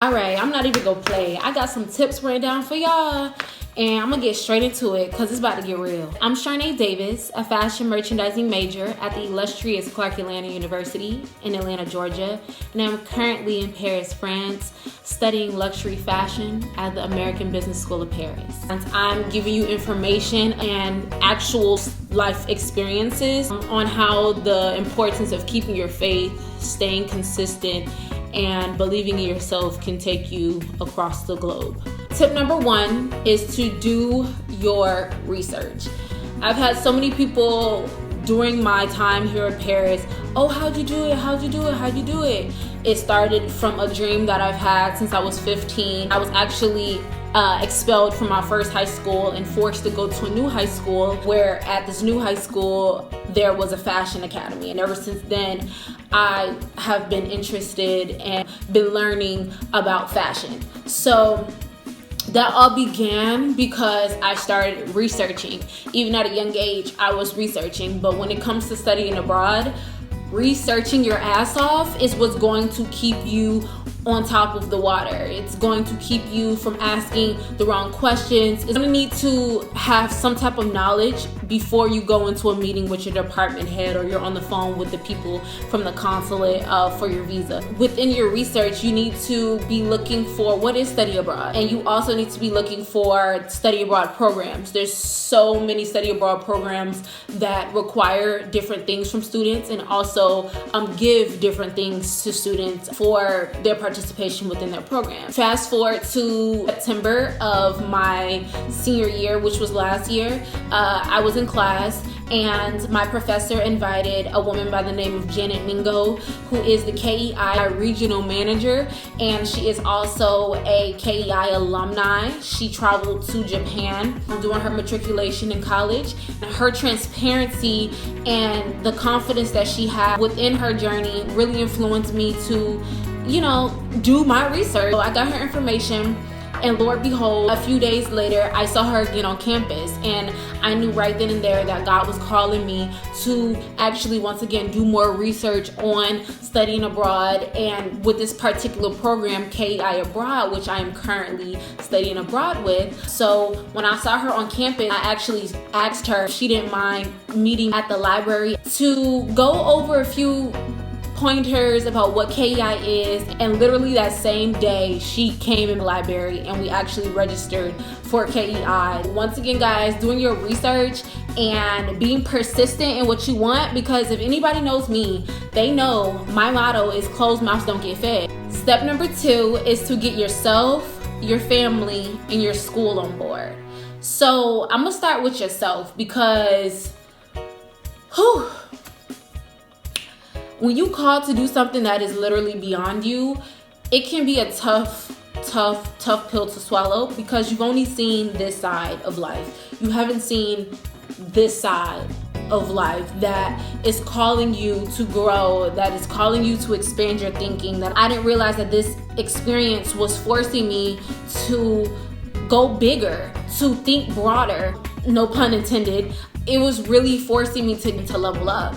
All right, I'm not even gonna play. I got some tips written down for y'all, and I'm gonna get straight into it because it's about to get real. I'm Sharnae Davis, a fashion merchandising major at the illustrious Atlanta.University in Atlanta, Georgia, and I'm currently in Paris, France, studying luxury fashion at the American Business School of Paris. And I'm giving you information and actual life experiences on how the importance of keeping your faith, staying consistent, and believing in yourself can take you across the globe. Tip number one is to do your research. I've had so many people during my time here in Paris, oh, how'd you do it? How'd you do it? How'd you do it? It started from a dream that I've had since I was 15. I was actually expelled from my first high school and forced to go to a new high school, where at this new high school there was a fashion academy, and ever since then I have been interested and been learning about fashion. So that all began because I started researching. Even at a young age I was researching, but when it comes to studying abroad, researching your ass off is what's going to keep you on top of the water. It's going to keep you from asking the wrong questions. It's going to need to have some type of knowledge before you go into a meeting with your department head or you're on the phone with the people from the consulate for your visa. Within your research, you need to be looking for what is study abroad, and you also need to be looking for study abroad programs. There's so many study abroad programs that require different things from students and also give different things to students for their participation within their program. Fast forward to September of my senior year, which was last year. I was in class and my professor invited a woman by the name of Janet Mingo, who is the KEI regional manager, and she is also a KEI alumni. She traveled to Japan doing her matriculation in college. Her transparency and the confidence that she had within her journey really influenced me to do my research. So I got her information, and Lord behold, a few days later, I saw her again on campus, and I knew right then and there that God was calling me to actually once again do more research on studying abroad, and with this particular program, KEI Abroad, which I am currently studying abroad with. So when I saw her on campus, I actually asked her if she didn't mind meeting at the library to go over a few pointers about what KEI is, and literally that same day she came in the library and we actually registered for KEI. Once again, guys, doing your research and being persistent in what you want, because if anybody knows me, they know my motto is closed mouths don't get fed. Step number two is to get yourself, your family, and your school on board. So I'm gonna start with yourself, because when you call to do something that is literally beyond you, it can be a tough pill to swallow, because you've only seen this side of life. You haven't seen this side of life that is calling you to grow, that is calling you to expand your thinking. That I didn't realize that this experience was forcing me to go bigger, to think broader, no pun intended. It was really forcing me to level up.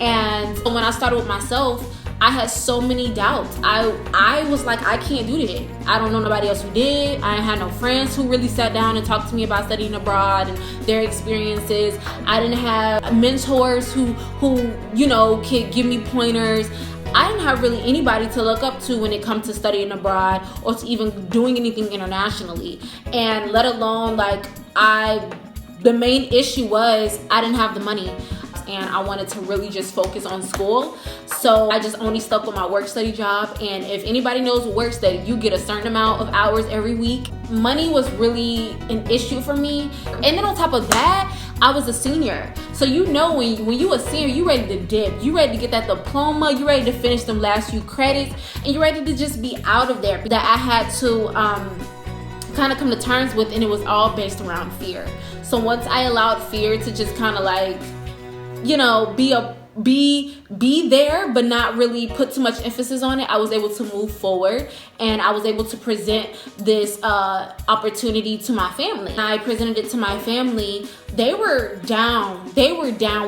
And when I started with myself, I had so many doubts. I was like, I can't do this. I don't know nobody else who did. I had no friends who really sat down and talked to me about studying abroad and their experiences. I didn't have mentors who could give me pointers. I didn't have really anybody to look up to when it comes to studying abroad or to even doing anything internationally. And let alone, the main issue was I didn't have the money. And I wanted to really just focus on school. So I just only stuck with my work study job. And if anybody knows work study, you get a certain amount of hours every week. Money was really an issue for me. And then on top of that, I was a senior. So when you a senior, you ready to dip. You ready to get that diploma. You ready to finish them last few credits. And you ready to just be out of there. That I had to kind of come to terms with, and it was all based around fear. So once I allowed fear to just kind of be a be there, but not really put too much emphasis on it. I was able to move forward, and I was able to present this opportunity to my family. And I presented it to my family. They were down.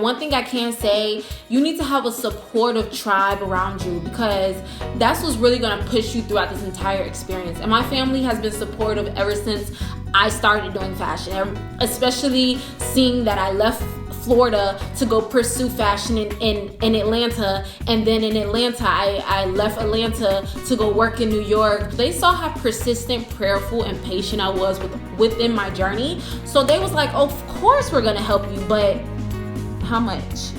One thing I can say, you need to have a supportive tribe around you, because that's what's really going to push you throughout this entire experience. And my family has been supportive ever since I started doing fashion, especially seeing that I left Florida to go pursue fashion in Atlanta, and then in Atlanta I left Atlanta to go work in New York. They saw how persistent, prayerful, and patient I was within my journey, so they was like, oh, of course we're gonna help you, but how much?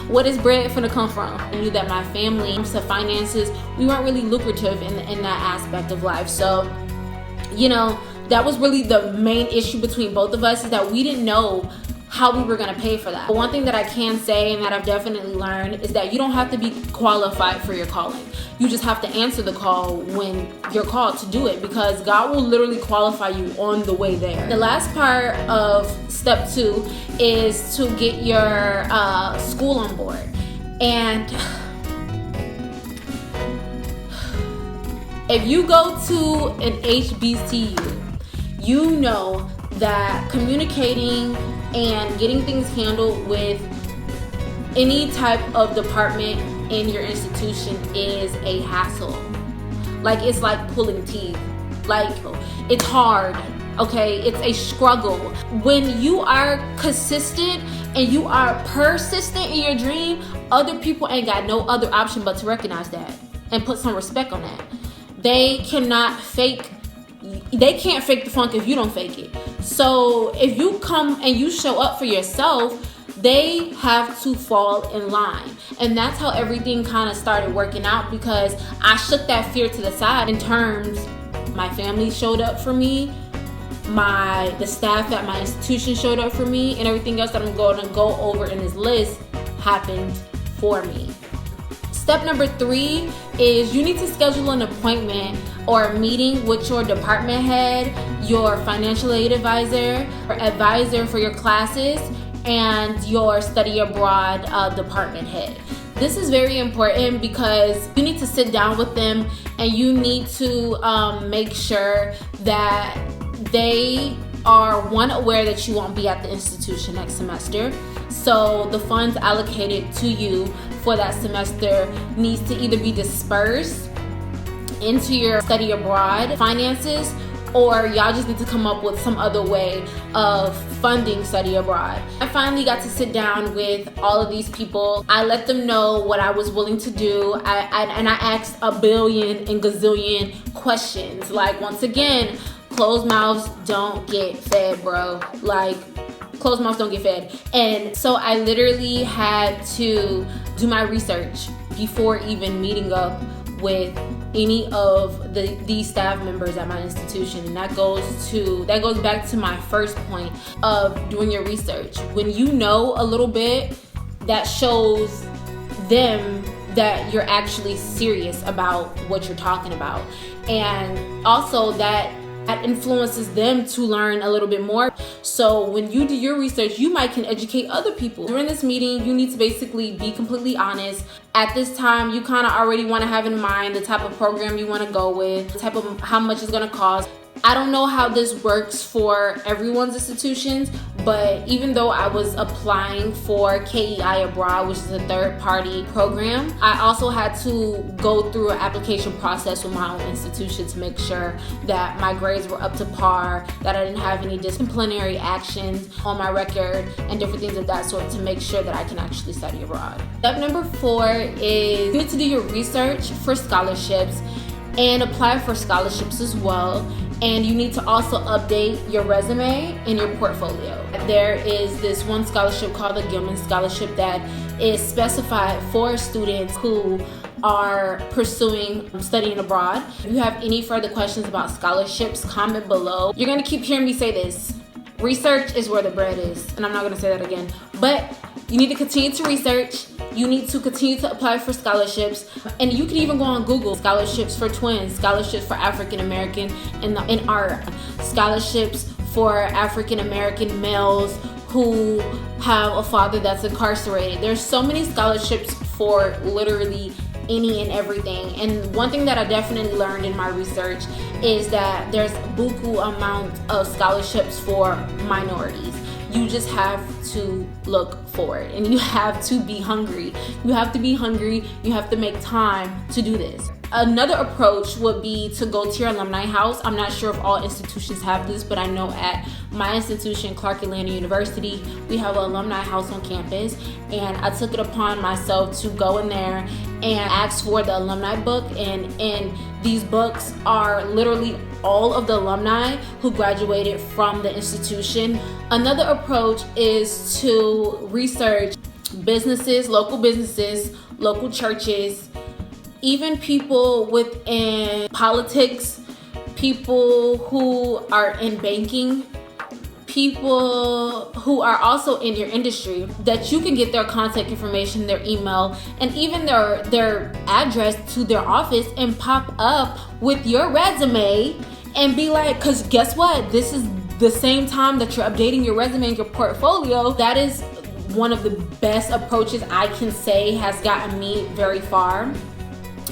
What is bread finna come from? I knew that my family, to finances, we weren't really lucrative in that aspect of life. So, that was really the main issue between both of us, is that we didn't know how we were going to pay for that. But one thing that I can say, and that I've definitely learned, is that you don't have to be qualified for your calling. You just have to answer the call when you're called to do it, because God will literally qualify you on the way there. The last part of step 2 is to get your school on board. And if you go to an HBCU, you know that communicating and getting things handled with any type of department in your institution is a hassle. Like, it's like pulling teeth. Like, it's hard, okay? It's a struggle. When you are consistent and you are persistent in your dream, other people ain't got no other option but to recognize that and put some respect on that. They can't fake the funk if you don't fake it. So if you come and you show up for yourself, they have to fall in line. And that's how everything kind of started working out, because I shook that fear to the side. In terms, my family showed up for me, the staff at my institution showed up for me, and everything else that I'm going to go over in this list happened for me. Step number 3 is you need to schedule an appointment or a meeting with your department head, your financial aid advisor, or advisor for your classes, and your study abroad department head. This is very important because you need to sit down with them, and you need to make sure that they are, one, aware that you won't be at the institution next semester. So the funds allocated to you for that semester needs to either be dispersed into your study abroad finances, or y'all just need to come up with some other way of funding study abroad. I finally got to sit down with all of these people. I let them know what I was willing to do. I asked a billion and gazillion questions. Like, once again, closed mouths don't get fed, bro. Like, closed mouths don't get fed. And so I literally had to do my research before even meeting up with any of these staff members at my institution. And that goes back to my first point of doing your research. When you know a little bit, that shows them that you're actually serious about what you're talking about. And also that influences them to learn a little bit more. So when you do your research, you might can educate other people. During this meeting, you need to basically be completely honest. At this time, you kind of already want to have in mind the type of program you want to go with, the type of how much it's going to cost. I don't know how this works for everyone's institutions, but even though I was applying for KEI Abroad, which is a third-party program, I also had to go through an application process with my own institution to make sure that my grades were up to par, that I didn't have any disciplinary actions on my record, and different things of that sort, to make sure that I can actually study abroad. Step number 4 is you need to do your research for scholarships and apply for scholarships as well. And you need to also update your resume and your portfolio. There is this one scholarship called the Gilman Scholarship that is specified for students who are pursuing studying abroad. If you have any further questions about scholarships, comment below. You're gonna keep hearing me say this. Research is where the bread is. And I'm not gonna say that again. But you need to continue to research. You need to continue to apply for scholarships, and you can even go on Google. Scholarships for twins, scholarships for African American in art, scholarships for African American males who have a father that's incarcerated. There's so many scholarships for literally any and everything. And one thing that I definitely learned in my research is that there's buku amount of scholarships for minorities. You just have to look for it, and you have to be hungry. You have to be hungry. You have to make time to do this. Another approach would be to go to your alumni house. I'm not sure if all institutions have this, but I know at my institution, Atlanta.University, we have an alumni house on campus, and I took it upon myself to go in there and ask for the alumni book, and these books are literally all of the alumni who graduated from the institution. Another approach is to research businesses, local churches, even people within politics, people who are in banking, people who are also in your industry, that you can get their contact information, their email, and even their address to their office, and pop up with your resume and be like, because guess what? This is the same time that you're updating your resume and your portfolio. That is one of the best approaches I can say has gotten me very far.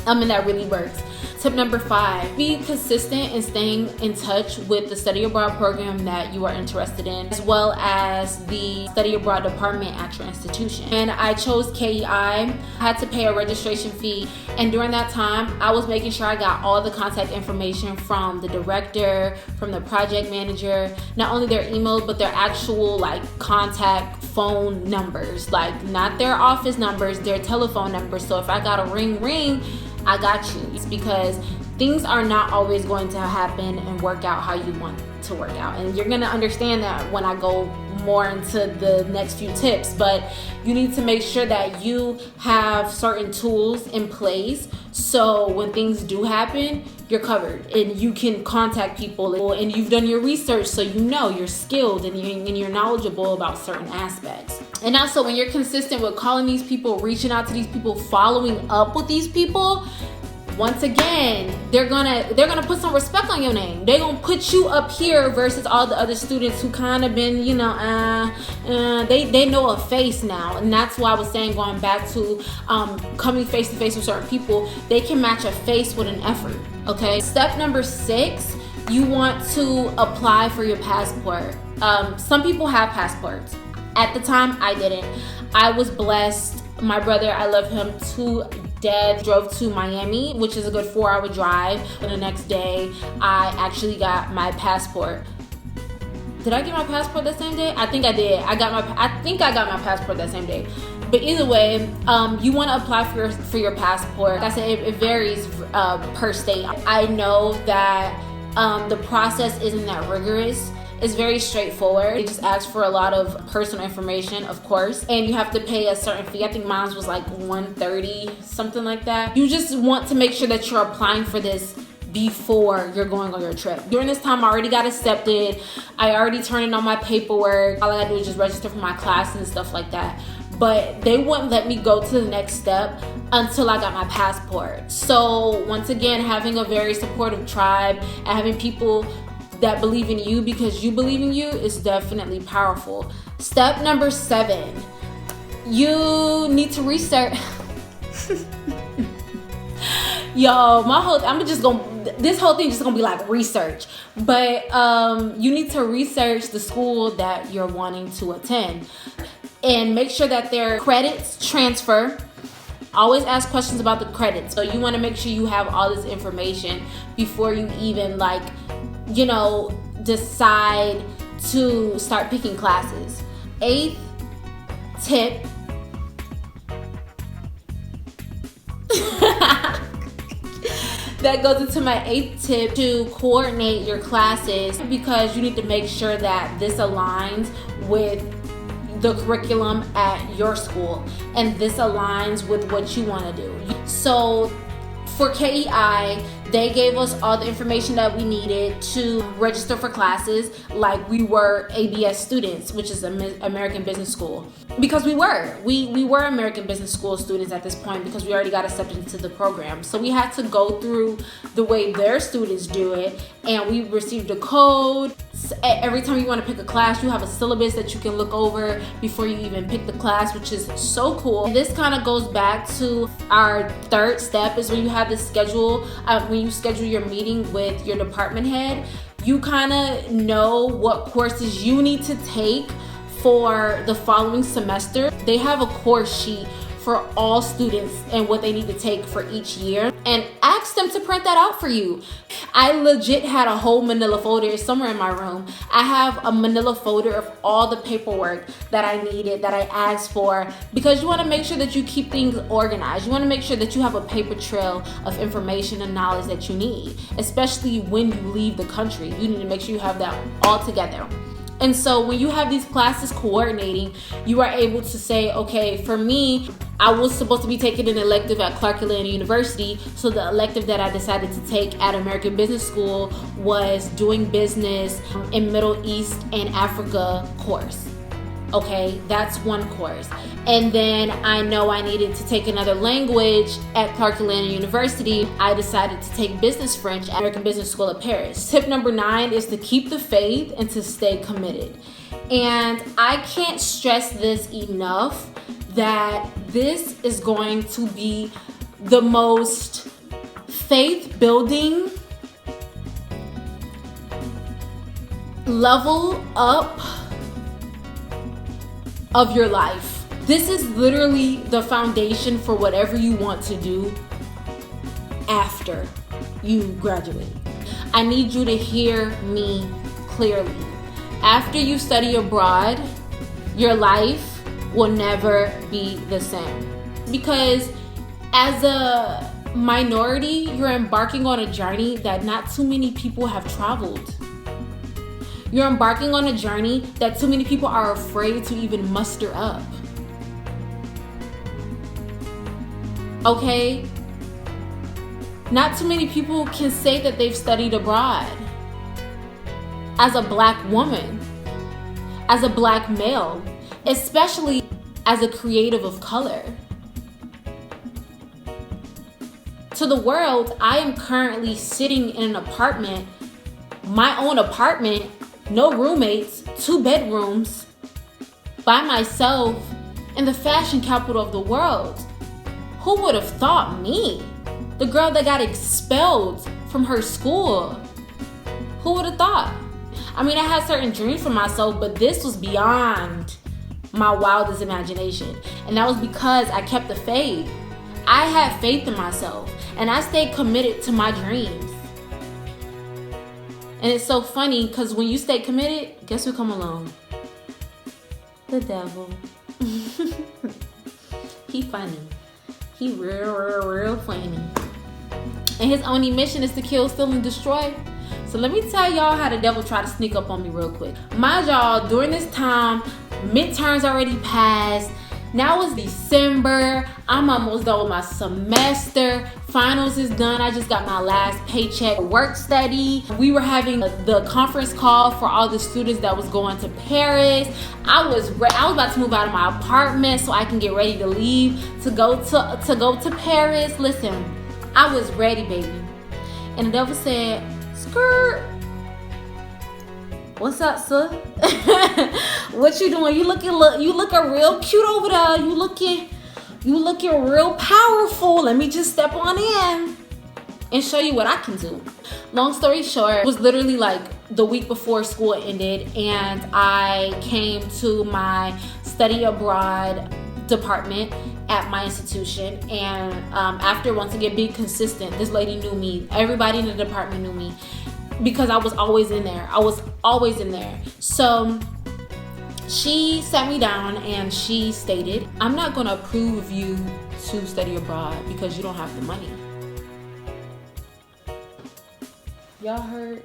And that really works. Tip number 5, be consistent in staying in touch with the study abroad program that you are interested in, as well as the study abroad department at your institution. And I chose KEI. I had to pay a registration fee, and during that time I was making sure I got all the contact information from the director, from the project manager, not only their email but their actual contact phone numbers, not their office numbers, their telephone numbers. So if I got a ring, I got you. It's because things are not always going to happen and work out how you want to work out. And you're going to understand that when I go more into the next few tips. But you need to make sure that you have certain tools in place, so when things do happen, you're covered and you can contact people, and you've done your research, so you know you're skilled and you're knowledgeable about certain aspects. And also, when you're consistent with calling these people, reaching out to these people, following up with these people, once again, they're gonna put some respect on your name. They're gonna put you up here versus all the other students who kind of been, they know a face now. And that's why I was saying, going back to coming face to face with certain people, they can match a face with an effort. Okay. Step number 6, you want to apply for your passport. Some people have passports. At the time, I didn't. I was blessed. My brother, I love him to death, drove to Miami, which is a good 4-hour drive. And the next day, I actually got my passport. Did I get my passport that same day? I think I did. I think I got my passport that same day. But either way, you want to apply for your passport. Like I said, it varies per state. I know that the process isn't that rigorous. It's very straightforward. It just asks for a lot of personal information, of course, and you have to pay a certain fee. I think mine was like $130, something like that. You just want to make sure that you're applying for this before you're going on your trip. During this time, I already got accepted. I already turned in all my paperwork. All I gotta do is just register for my classes and stuff like that. But they wouldn't let me go to the next step until I got my passport. So once again, having a very supportive tribe and having people that believe in you because you believe in you is definitely powerful. Step number 7, you need to research. Yo, this whole thing just gonna be like research. But you need to research the school that you're wanting to attend and make sure that their credits transfer. Always ask questions about the credits. So you want to make sure you have all this information before you even decide to start picking classes. 8th tip. That goes into my 8th tip, to coordinate your classes, because you need to make sure that this aligns with the curriculum at your school and this aligns with what you want to do. So for KEI, they gave us all the information that we needed to register for classes like we were ABS students, which is American Business School. Because we were American Business School students at this point, because we already got accepted into the program. So we had to go through the way their students do it, and we received a code Every time you want to pick a class, you have a syllabus that you can look over before you even pick the class, which is so cool. And this kind of goes back to our third step, is when you have the schedule, when you schedule your meeting with your department head, you kind of know what courses you need to take for the following semester. They have a course sheet for all students and what they need to take for each year, and ask them to print that out for you. I legit had a whole manila folder somewhere in my room. I have a manila folder of all the paperwork that I needed, that I asked for, because you want to make sure that you keep things organized. You want to make sure that you have a paper trail of information and knowledge that you need, especially when you leave the country. You need to make sure you have that all together. And so when you have these classes coordinating, you are able to say, okay, for me, I was supposed to be taking an elective at Atlanta.University. So the elective that I decided to take at American Business School was doing business in Middle East and Africa course. Okay, that's one course. And then I know I needed to take another language at Atlanta.University. I decided to take business French at American Business School of Paris. Tip number 9 is to keep the faith and to stay committed. And I can't stress this enough, that this is going to be the most faith-building, level up of your life. This is literally the foundation for whatever you want to do after you graduate. I need you to hear me clearly. After you study abroad, your life will never be the same. Because as a minority, you're embarking on a journey that not too many people have traveled. You're embarking on a journey that too many people are afraid to even muster up. Okay? Not too many people can say that they've studied abroad. As a black woman, as a black male, especially as a creative of color. To the world, I am currently sitting in an apartment, my own apartment, no roommates, 2 bedrooms, by myself, in the fashion capital of the world. Who would have thought me? The girl that got expelled from her school. Who would have thought? I mean, I had certain dreams for myself, but this was beyond my wildest imagination. And that was because I kept the faith. I had faith in myself, and I stayed committed to my dreams. And it's so funny, because when you stay committed, guess who come along? The devil. He funny. He real funny. And his only mission is to kill, steal, and destroy. So let me tell y'all how the devil tried to sneak up on me real quick. Mind y'all, during this time, midterms already passed. Now it's December. I'm almost done with my semester. Finals is done. I just got my last paycheck. Work study. We were having the conference call for all the students that was going to Paris. I was about to move out of my apartment so I can get ready to leave to go to Paris. Listen, I was ready, baby. And the devil said, "Skirt. What's up, sir? What you doing? You looking real cute over there. You looking real powerful. Let me just step on in and show you what I can do." Long story short, it was literally like the week before school ended, and I came to my study abroad department at my institution. And after once again being consistent, this lady knew me. Everybody in the department knew me, because I was always in there. So she sat me down and she stated, "I'm not going to approve of you to study abroad because you don't have the money." Y'all heard?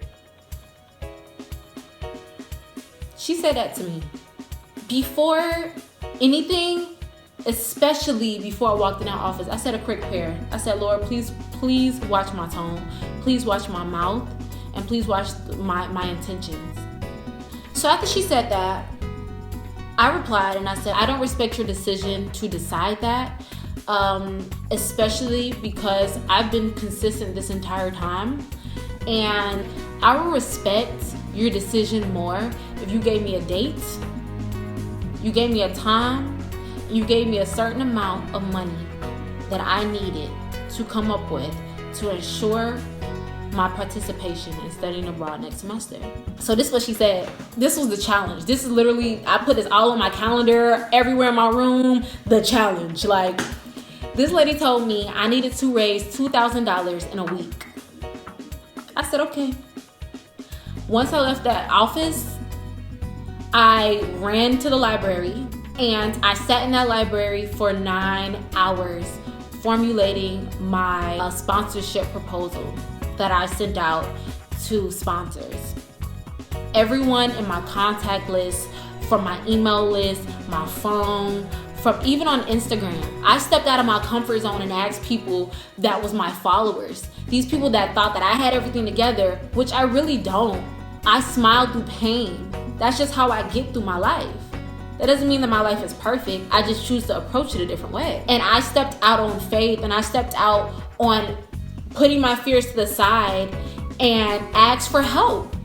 She said that to me. Before anything, especially before I walked in that office, I said a quick prayer. I said, "Lord, please watch my tone. Please watch my mouth. And please watch my intentions." So after she said that, I replied and I said, "I don't respect your decision to decide that, especially because I've been consistent this entire time. And I will respect your decision more if you gave me a date, you gave me a time, you gave me a certain amount of money that I needed to come up with to ensure my participation in studying abroad next semester. So this is what she said. This was the challenge. This is literally, I put this all on my calendar, everywhere in my room, the challenge. Like, this lady told me I needed to raise $2,000 in a week. I said, okay. Once I left that office, I ran to the library and I sat in that library for 9 hours formulating my sponsorship proposal that I sent out to sponsors. Everyone in my contact list, from my email list, my phone, from even on Instagram. I stepped out of my comfort zone and asked people that was my followers. These people that thought that I had everything together, which I really don't. I smiled through pain. That's just how I get through my life. That doesn't mean that my life is perfect. I just choose to approach it a different way. And I stepped out on faith, and I stepped out on putting my fears to the side and asked for help.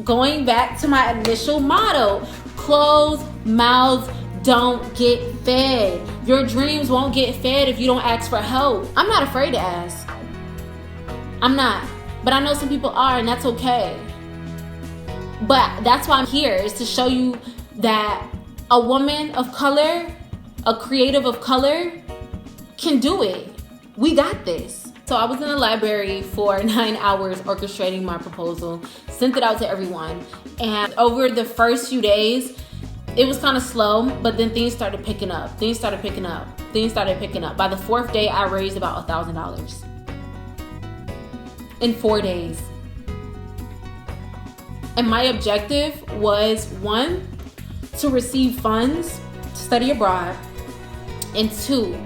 Going back to my initial motto, closed mouths don't get fed. Your dreams won't get fed if you don't ask for help. I'm not afraid to ask. I'm not. But I know some people are, and that's okay. But that's why I'm here, is to show you that a woman of color, a creative of color, can do it. We got this. So I was in the library for 9 hours orchestrating my proposal, sent it out to everyone. And over the first few days, it was kind of slow, but then things started picking up. By the fourth day, I raised about $1,000 in 4 days. And my objective was, 1, to receive funds to study abroad, and 2,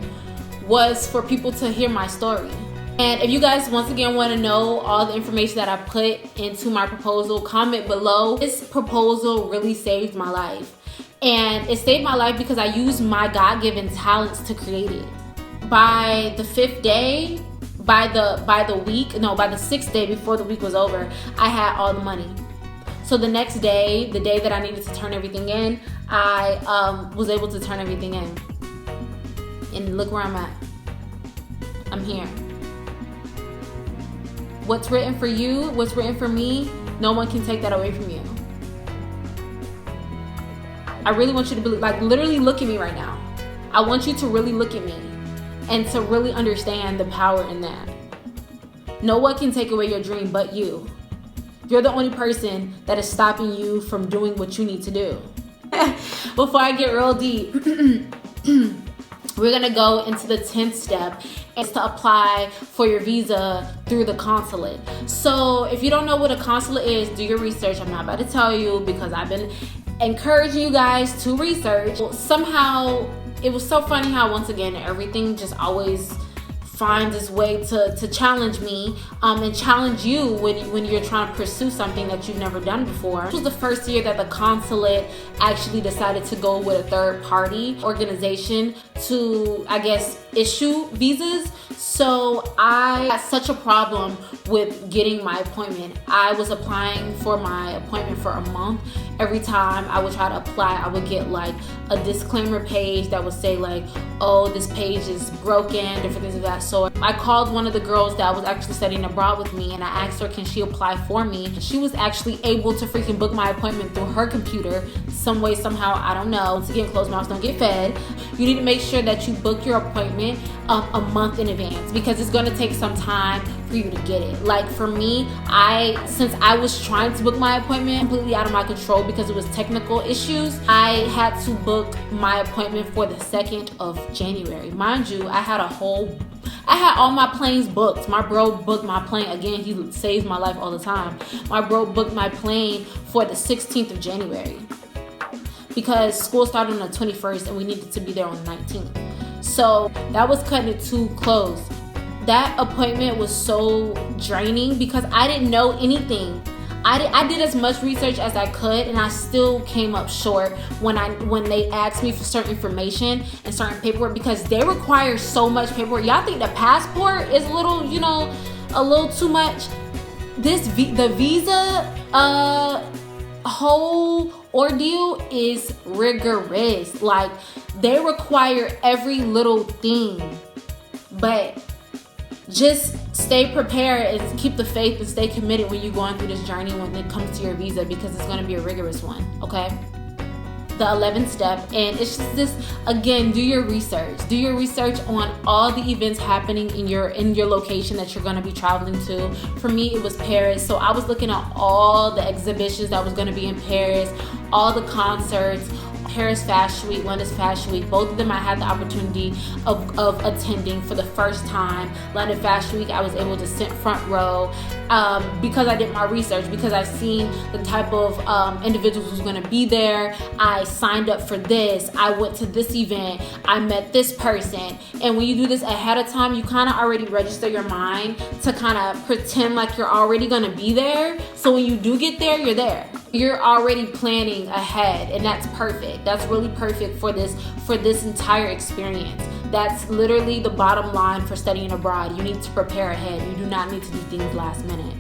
was for people to hear my story. And if you guys once again want to know all the information that I put into my proposal, comment below. This proposal really saved my life. And it saved my life because I used my God-given talents to create it. By the 5th day, by the 6th day before the week was over, I had all the money. So the next day, the day that I needed to turn everything in, I was able to turn everything in. And look where I'm at. I'm here. What's written for you, what's written for me, no one can take that away from you. I really want you to believe, like, literally look at me right now. I want you to really look at me and to really understand the power in that. No one can take away your dream but you. You're the only person that is stopping you from doing what you need to do. Before I get real deep, we're gonna go into the 10th step. It's to apply for your visa through the consulate. So if you don't know what a consulate is, do your research. I'm not about to tell you because I've been encouraging you guys to research. Somehow, it was so funny how once again, everything just always finds its way to challenge me and challenge you when you're trying to pursue something that you've never done before. This was the first year that the consulate actually decided to go with a third-party organization to, I guess, issue visas. So I had such a problem with getting my appointment. I was applying for my appointment for a month. Every time I would try to apply, I would get like a disclaimer page that would say like, oh, this page is broken, different things of that sort. I called one of the girls that was actually studying abroad with me and I asked her, can she apply for me? She was actually able to freaking book my appointment through her computer, some way, somehow, I don't know. Once again, closed mouths don't get fed. You need to make sure that you book your appointment a month in advance because it's gonna take some time for you to get it. Like for me, since I was trying to book my appointment completely out of my control because it was technical issues, I had to book my appointment for the 2nd of January. Mind you, I had all my planes booked. My bro booked my plane. Again, he saves my life all the time. My bro booked my plane for the 16th of January because school started on the 21st and we needed to be there on the 19th. So that was cutting it too close. That appointment was so draining because I didn't know anything. I did as much research as I could and I still came up short when they asked me for certain information and certain paperwork because they require so much paperwork. Y'all think the passport is a little too much? the visa whole ordeal is rigorous. Like, they require every little thing, but just stay prepared and keep the faith and stay committed when you're going through this journey when it comes to your visa, because it's going to be a rigorous one. Okay, the 11th step, and it's just this, again, do your research on all the events happening in your location that you're going to be traveling to. For me, it was Paris, so I was looking at all the exhibitions that was going to be in Paris, all the concerts, Paris Fashion Week, London Fashion Week. Both of them I had the opportunity of attending for the first time. London Fashion Week, I was able to sit front row because I did my research, because I seen the type of individuals who's going to be there. I signed up for this. I went to this event. I met this person. And when you do this ahead of time, you kind of already register your mind to kind of pretend like you're already going to be there. So when you do get there, you're there. You're already planning ahead, and that's perfect. That's really perfect for this entire experience. That's literally the bottom line for studying abroad. You need to prepare ahead. You do not need to do things last minute.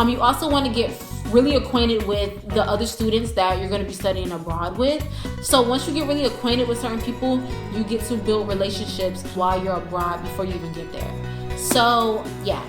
You also want to get really acquainted with the other students that you're going to be studying abroad with. So once you get really acquainted with certain people, you get to build relationships while you're abroad before you even get there. So yeah.